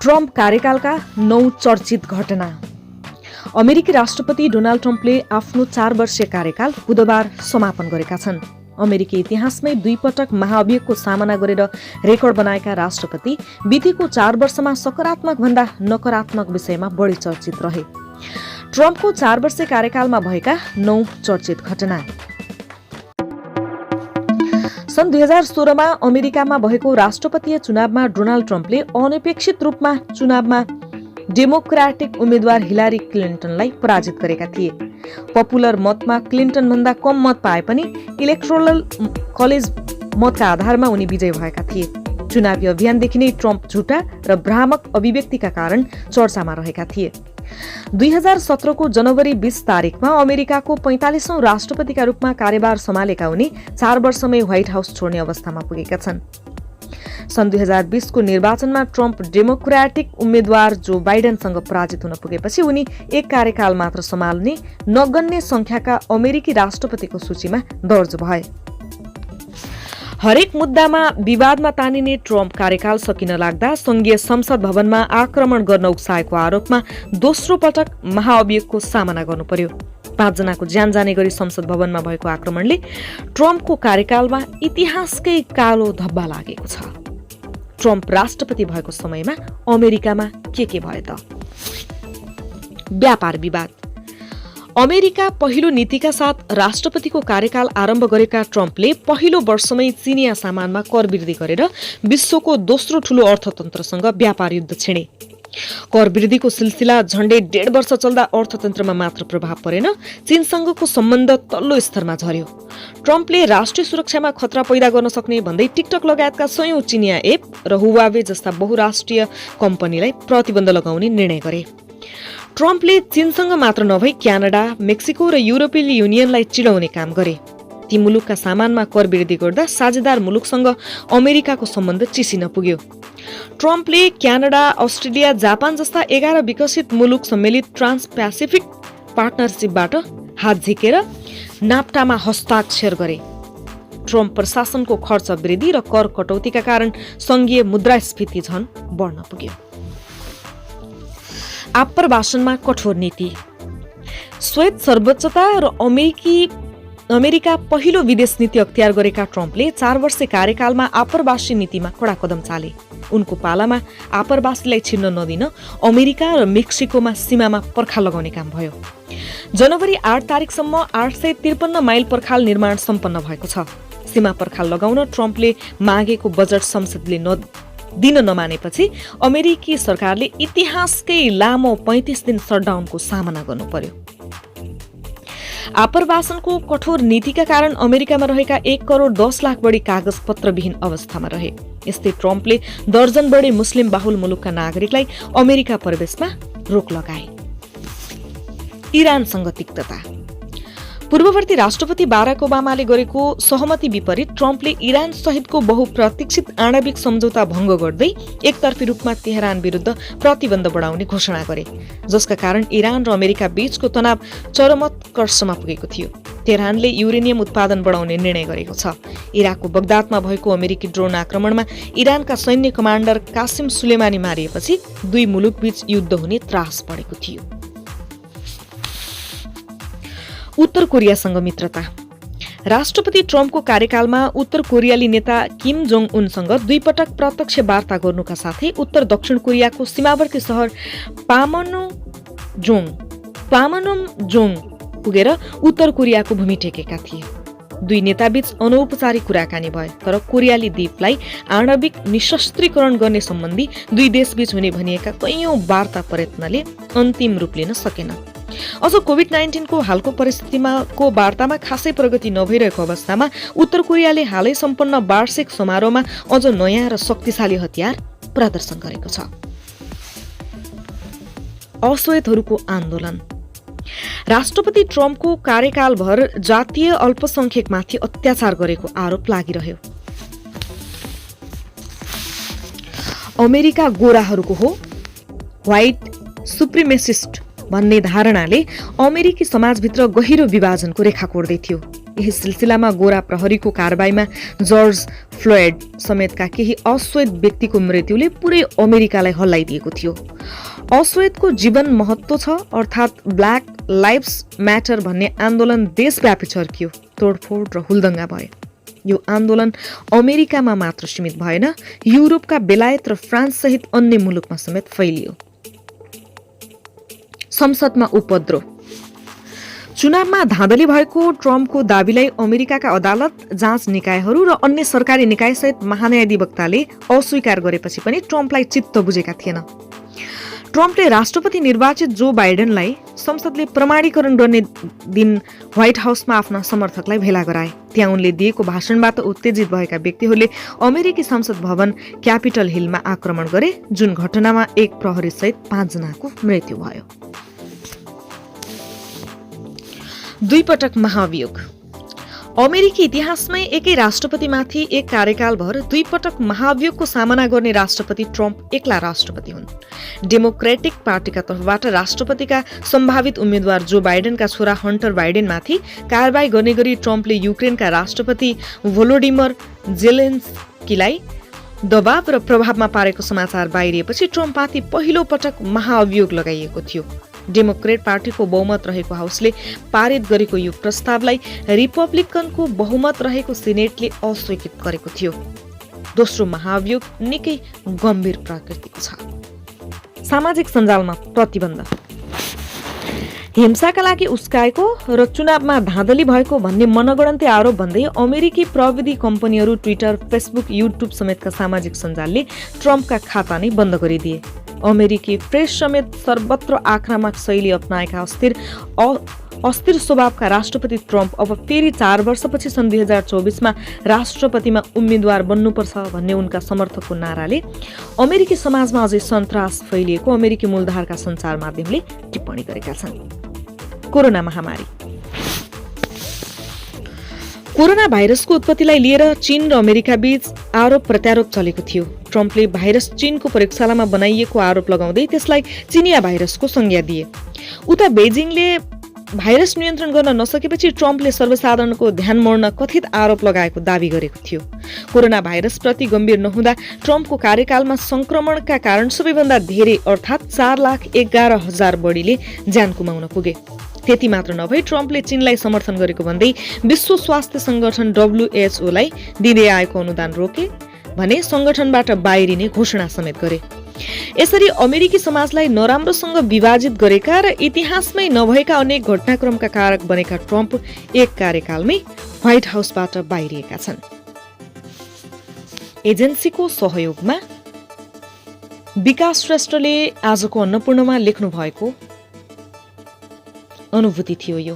Trump कार्यकालका 9 चर्चित घटना। अमेरिकी राष्ट्रपति डोनाल्ड ट्रम्पले आफ्नो 4 वर्षीय कार्यकाल बुधबार समापन गरेका छन्। अमेरिकी इतिहासमै 2 पटक महाअभियोगको सामना गरेर रेकर्ड बनाएका राष्ट्रपति बितेको 4 वर्षमा सकारात्मक भन्दा नकारात्मक विषयमा बढी चर्चित रहे। ट्रम्पको 4 वर्षीय कार्यकालमा भएका 9 चर्चित घटना। सन् 2016 मा अमेरिकामा भएको राष्ट्रपतीय चुनावमा डोनाल्ड ट्रम्पले अनपेक्षित रूपमा चुनावमा डेमोक्रेटिक उम्मेद्वार हिलारी क्लिन्टनलाई पराजित गरेका थिए। पपुलर मतमा क्लिन्टनभन्दा कम मत पाए पनि इलेक्टोरल कलेज मतका आधारमा उनी विजयी भएका थिए। चुनावी अभियानदेखि नै ट्रम्प झुटा र भ्रामक अभिव्यक्तिका कारण चर्चामा रहेका थिए। 2017 को जनवरी 20 तारिखमा अमेरिकाको 45औं राष्ट्रपतिका रूपमा कार्यभार सम्हालेका उनी 4 वर्षमै व्हाइट हाउस छोड्ने अवस्थामा पुगेका छन्। सन् 2020 को निर्वाचनमा ट्रम्प डेमोक्रेटिक उम्मेद्वार जो बाइडेनसँग पराजित हुन पुगेपछि उनी 1 कार्यकाल मात्र सम्हाल्ने नगन्य संख्याका अमेरिकी राष्ट्रपतिको सूचीमा दर्ज भए। हरेक मुद्दामा विवादमा तानिने ट्रम्प कार्यकाल सकिन लाग्दा संघीय संसद भवनमा आक्रमण गर्न उक्साएको आरोपमा दोस्रो पटक महाअभियोगको सामना गर्नु पर्यो। 5 जनाको ज्यान जाने गरी संसद भवनमा भएको आक्रमणले ट्रम्पको कार्यकालमा इतिहासकै कालो धब्बा लागेको छ। ट्रम्प राष्ट्रपति भएको समयमा अमेरिकामा के भयो त? व्यापार विवाद। अमेरिका पहिलो नीतिका साथ राष्ट्रपतिको कार्यकाल आरम्भ गरेका ट्रम्पले पहिलो वर्षमै चिनिया सामानमा कर वृद्धि गरेर विश्वको दोस्रो ठूलो अर्थतन्त्रसँग व्यापार युद्ध छेडे। कर वृद्धिको सिलसिला झण्डै 1.5 वर्ष चल्दा अर्थतन्त्रमा मात्र प्रभाव परेन, चीनसँगको सम्बन्ध तल्लो स्तरमा झर्यो। ट्रम्पले राष्ट्रिय सुरक्षामा खतरा पैदा गर्न सक्ने भन्दै टिकटक लगायतका 100औं चिनिया एप र हुवावे जस्ता बहुराष्ट्रिय कम्पनीलाई प्रतिबन्ध लगाउने निर्णय गरे। ट्रम्पले चीनसँग मात्र नभई क्यानाडा, मेक्सिको र युरोपेली युनियनलाई चिडाउने काम गरे। ती मुलुकका सामानमा कर वृद्धि गर्दा साझेदार मुलुकसँग अमेरिकाको सम्बन्ध चिसिन पुग्यो। ट्रम्पले क्यानाडा, अस्ट्रेलिया, जापान जस्ता 11 विकसित मुलुक सम्मिलित ट्रान्स प्यासिफिक पार्टनरसिपबाट हात झिकेर नाफ्टामा हस्ताक्षर गरे। ट्रम्प प्रशासनको खर्च वृद्धि र कर कटौतीका कारण संघीय मुद्रास्फीति झन बढ्न पुग्यो। आप्रवासनमा कठोर नीति। श्वेत सर्वोच्चता र अमेरिका पहिलो विदेश नीति अख्तियार गरेका ट्रम्पले 4 वर्ष कार्यकालमा आप्रवासी नीतिमा कडा कदम चाले। उनको पालामा आप्रवासीलाई छिर्न नदिन अमेरिका र मेक्सिकोमा सीमामा पर्खाल लगाउने काम भयो। जनवरी 8 तारिकसम्म 853 माइल पर्खाल निर्माण सम्पन्न भएको छ। सीमा पर्खाल लगाउन ट्रम्पले मागेको बजेट संसदले दिन नमानेपछि अमेरिकी सरकारले इतिहासकै लामो 35 दिन शटडाउनको सामना गर्नु पर्यो। आप्रवासनको कठोर नीतिका कारण अमेरिकामा रहेका 1 करोड 10 लाख बढी कागजपत्रविहीन अवस्थामा रहे। यस्तै ट्रम्पले दर्जन बढी मुस्लिम बाहुल मुलुकका नागरिकलाई अमेरिका प्रवेशमा रोक लगाए। इरानसँग तिक्तता। पूर्ववर्ती राष्ट्रपति बाराक ओबामाले गरेको सहमति विपरीत ट्रम्पले इरान सहितको बहुप्रतीक्षित आणविक सम्झौता भङ्ग गर्दै एकतर्फी रूपमा तेहरान विरुद्ध प्रतिबन्ध बढाउने घोषणा गरे, जसका कारण इरान र अमेरिका बीचको तनाव चरमोत्कर्षमा पुगेको थियो। तेहरानले युरेनियम उत्पादन बढाउने निर्णय गरेको छ। इराकको बगदादमा भएको अमेरिकी ड्रोन आक्रमणमा इरानका सैन्य कमान्डर कासिम सुलेमानी मारिएपछि 2 मुलुकबीच युद्ध हुने त्रास बढेको थियो। उत्तर कोरियासँग मित्रता। राष्ट्रपति ट्रम्पको कार्यकालमा उत्तर कोरियाली नेता किम जोङ उनसँग 2 पटक प्रत्यक्ष वार्ता गर्नुका साथै उत्तर दक्षिण कोरियाको सीमावर्ती सहर पामनोम पुगेर उत्तर कोरियाको भूमि टेकेका थिए। 2 नेताबीच अनौपचारिक कुराकानी भए, तर कोरियाली द्वीपलाई आणविक निशस्त्रीकरण गर्ने सम्बन्धी 2 देशबीच हुने भनिएका कैयौं वार्ता प्रयत्नले अन्तिम रूप लिन सकेन। अझ कोभिड-19 को हालको परिस्थितिमा को वार्तामा खासै प्रगति नभइरहेको अवस्थामा उत्तर कोरियाले हालै सम्पन्न वार्षिक समारोहमा अझ नयाँ र शक्तिशाली हतियार प्रदर्शन गरेको छ। अश्वेतहरूको आन्दोलन। राष्ट्रपति ट्रम्पको कार्यकालभर जातीय अल्पसंख्यकमाथि अत्याचार गरेको आरोप लागिरह्यो। अमेरिका गोराहरूको हो, व्हाइट सुप्रिमेसिस्ट भन्ने धारणाले अमेरिकी समाजभित्र गहिरो विभाजनको रेखा कोर्दै थियो। यही सिलसिलामा गोरा प्रहरीको कारबाहीमा जर्ज फ्लोयड समेतका केही अश्वेत व्यक्तिको मृत्युले पुरै अमेरिकालाई हल्लाइदिएको थियो। अश्वेतको जीवन महत्त्व छ अर्थात् ब्ल्याक लाइभ्स म्याटर भन्ने आन्दोलन देशव्यापी चर्कियो, तोडफोड र हुलदङ्गा भए। यो आन्दोलन अमेरिकामा मात्र सीमित भएन, युरोपका बेलायत र फ्रान्स सहित अन्य मुलुकमा समेत फैलियो। संसदमा उपद्रव। चुनावमा धाँधली भएको ट्रम्पको दाबीलाई अमेरिकाका अदालत, जाँच निकायहरू र अन्य सरकारी निकायसहित महान्यायाधिवक्ताले अस्वीकार गरेपछि पनि ट्रम्पलाई चित्त बुझेका थिएन। ट्रम्पले राष्ट्रपति निर्वाचित जो बाइडेनलाई संसदले प्रमाणीकरण गर्ने दिन व्हाइट हाउसमा आफ्ना समर्थकलाई भेला गराए। त्यहाँ उनले दिएको भाषणबाट उत्तेजित भएका व्यक्तिहरूले अमेरिकी संसद भवन क्यापिटल हिलमा आक्रमण गरे, जुन घटनामा एक प्रहरीसहित 5 जनाको मृत्यु भयो। 2 पटक महाभियोग। अमेरिकी इतिहासमै एकै राष्ट्रपतिमाथि एक कार्यकालभर 2 पटक महाभियोगको सामना गर्ने राष्ट्रपति ट्रम्प एक्ला राष्ट्रपति हुन्। डेमोक्रेटिक पार्टीका तर्फबाट राष्ट्रपतिका सम्भावित उम्मेद्वार जो बाइडेनका छोरा हन्टर बाइडेनमाथि कारबाही गर्ने गरी ट्रम्पले युक्रेनका राष्ट्रपति भोलोडिमर जेलेन्स्कीलाई दबाव र प्रभावमा पारेको समाचार बाहिरिएपछि ट्रम्पमाथि पहिलो पटक महाअभियोग लगाइएको थियो। डेमोक्रेट पार्टीको बहुमत रहेको हाउसले पारित गरेको यो प्रस्तावलाई रिपब्लिकनको बहुमत रहेको सिनेटले अस्वीकृत गरेको थियो। दोस्रो महाअभियोग निकै गम्भीर प्रकृतिको छ। सामाजिक सञ्जालमा प्रतिबन्ध। हिंसाका लागि उस्काएको र चुनावमा धाँधली भएको भन्ने मनगढन्ती आरोप भन्दै अमेरिकी प्रविधि कम्पनीहरू ट्विटर, फेसबुक, युट्युब समेतका सामाजिक सञ्जालले ट्रम्पका खाता नै बन्द गरिदिए। अमेरिकी प्रेस समेत सर्वत्र आक्रामक शैली अपनाएका अस्थिर स्वभावका राष्ट्रपति ट्रम्प अब फेरि 4 वर्षपछि सन् 2024मा राष्ट्रपतिमा उम्मेद्वार बन्नुपर्छ भन्ने उनका समर्थकको नाराले अमेरिकी समाजमा अझै सन्तास फैलिएको अमेरिकी मूलधारका सञ्चार माध्यमले टिप्पणी गरेका छन्। कोरोना महामारी। कोरोना भाइरसको उत्पत्तिलाई लिएर चीन र अमेरिका बीच आरोप प्रत्यारोप चलेको थियो। ट्रम्पले भाइरस चीनको प्रयोगशालामा बनाइएको आरोप लगाउँदै त्यसलाई चिनिया भाइरसको संज्ञा दिए। उता बेजिङले भाइरस नियन्त्रण गर्न नसकेपछि ट्रम्पले सर्वसाधारणको ध्यान मोड्न कथित आरोप लगाएको दावी गरेको थियो। कोरोना भाइरस प्रति गम्भीर नहुँदा ट्रम्पको कार्यकालमा संक्रमणका कारण सबैभन्दा धेरै अर्थात् 4,11,000 बढीले ज्यान गुमाउन पुगे। त्यति मात्र नभई ट्रम्पले चीनलाई समर्थन गरेको भन्दै विश्व स्वास्थ्य संगठन WHO लाई दिँदै आएको अनुदान रोके भने संगठनबाट बाहिरिने घोषणा समेत गरे। यसरी अमेरिकी समाजलाई नराम्रोसँग विभाजित गरेका र इतिहासमै नभएका अनेक घटनाक्रमका कारक बनेका ट्रम्प एक कार्यकालमै व्हाइट हाउसबाट बाहिरिएका छन्। एजेन्सीको सहयोगमा विकास श्रेष्ठले आजको अन्नपूर्णमा लेख्नु भएको अनुभूति थियो यो।